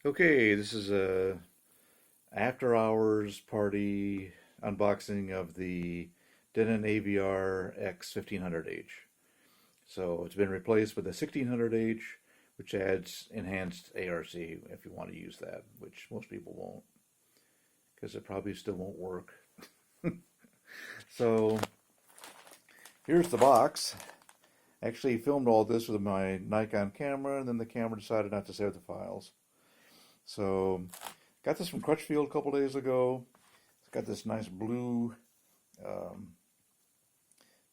Okay, this is a after hours party unboxing of the Denon AVR-X1500H. So it's been replaced with a 1600H, which adds enhanced ARC if you want to use that, which most people won't, because it probably still won't work. So here's the box. Actually filmed all this with my Nikon camera, and then the camera decided not to save the files. So got this from Crutchfield a couple days ago. It's got this nice blue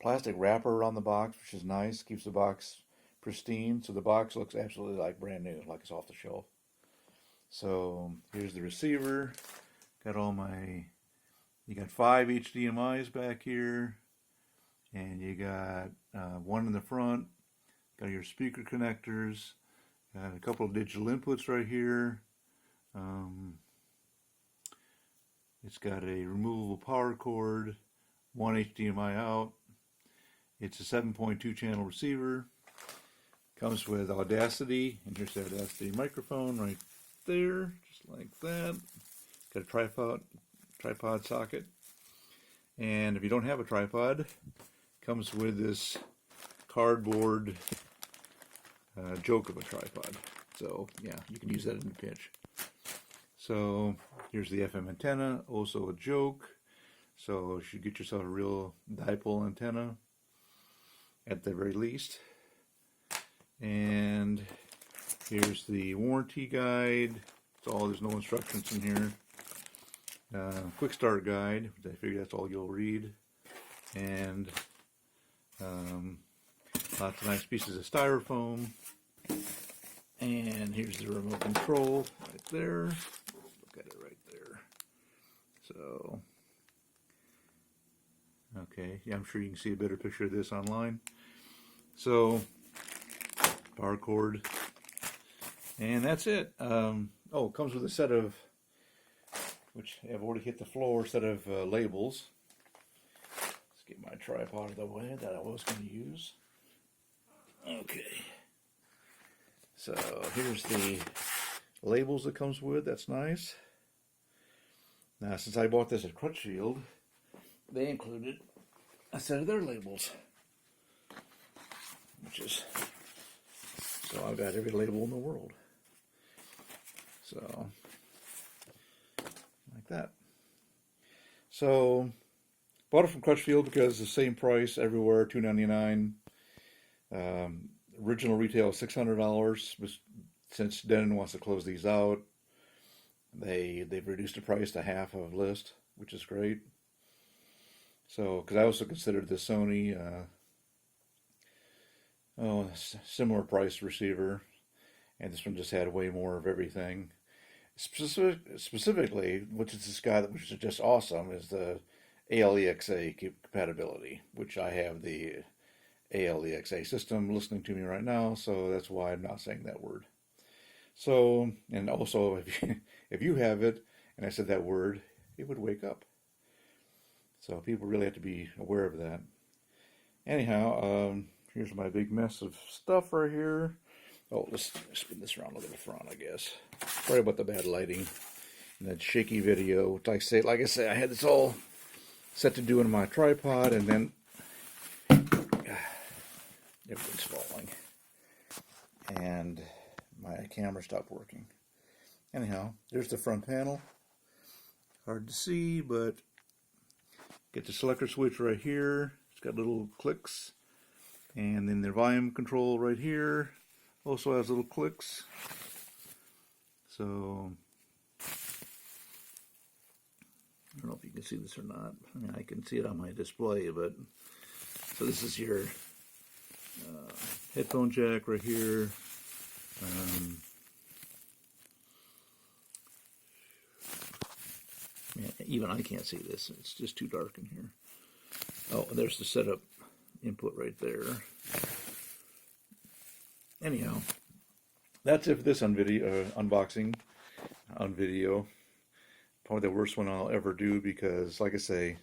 plastic wrapper around the box, which is nice. Keeps the box pristine, so the box looks absolutely like brand new, like it's off the shelf. So here's the receiver. Got all my, you got 5 HDMIs back here, and you got one in the front. Got your speaker connectors. Got a couple of digital inputs right here. It's got a removable power cord, one HDMI out. It's a 7.2 channel receiver. Comes with Audacity, and here's the Audacity microphone right there, just like that. Got a tripod socket. And if you don't have a tripod, comes with this cardboard joke of a tripod. So yeah, you can use that in a pinch. So here's the FM antenna, also a joke. So you should get yourself a real dipole antenna at the very least. And here's the warranty guide. There's no instructions in here. Quick start guide, which I figure that's all you'll read. And lots of nice pieces of styrofoam. And here's the remote control right there. Look at it right there. So, okay, yeah, I'm sure you can see a better picture of this online. So, power cord, and that's it. Oh, it comes with a set of, which have already hit the floor, set of labels. Let's get my tripod out of the way that I was going to use. Okay. So here's the labels it comes with. That's nice. Now, since I bought this at Crutchfield, they included a set of their labels, so I've got every label in the world. So, like that. So, bought it from Crutchfield because it's the same price everywhere, $2.99. Original retail is $600. Since Denon wants to close these out, they've reduced the price to half of list, which is great. So, because I also considered the Sony similar price receiver, and this one just had way more of everything. Specifically, which is which is just awesome, is the ALEXA compatibility, which I have the ALEXA system listening to me right now, so that's why I'm not saying that word. So, and also, if you have it, and I said that word, it would wake up. So people really have to be aware of that. Anyhow, here's my big mess of stuff right here. Oh, let's spin this around, look at the front, I guess. Sorry about the bad lighting and that shaky video. Like I say, I had this all set to do in my tripod, and then everything's falling, and my camera stopped working. Anyhow, there's the front panel. Hard to see, but get the selector switch right here. It's got little clicks, and then the volume control right here also has little clicks. So I don't know if you can see this or not. I mean, I can see it on my display, but so this is your headphone jack right here. Man, even I can't see this. It's just too dark in here. Oh, there's the setup input right there. Anyhow, that's it for this unboxing on video. Probably the worst one I'll ever do because, like I say,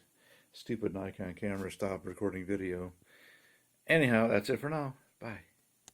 stupid Nikon camera stopped recording video. Anyhow, that's it for now. Bye.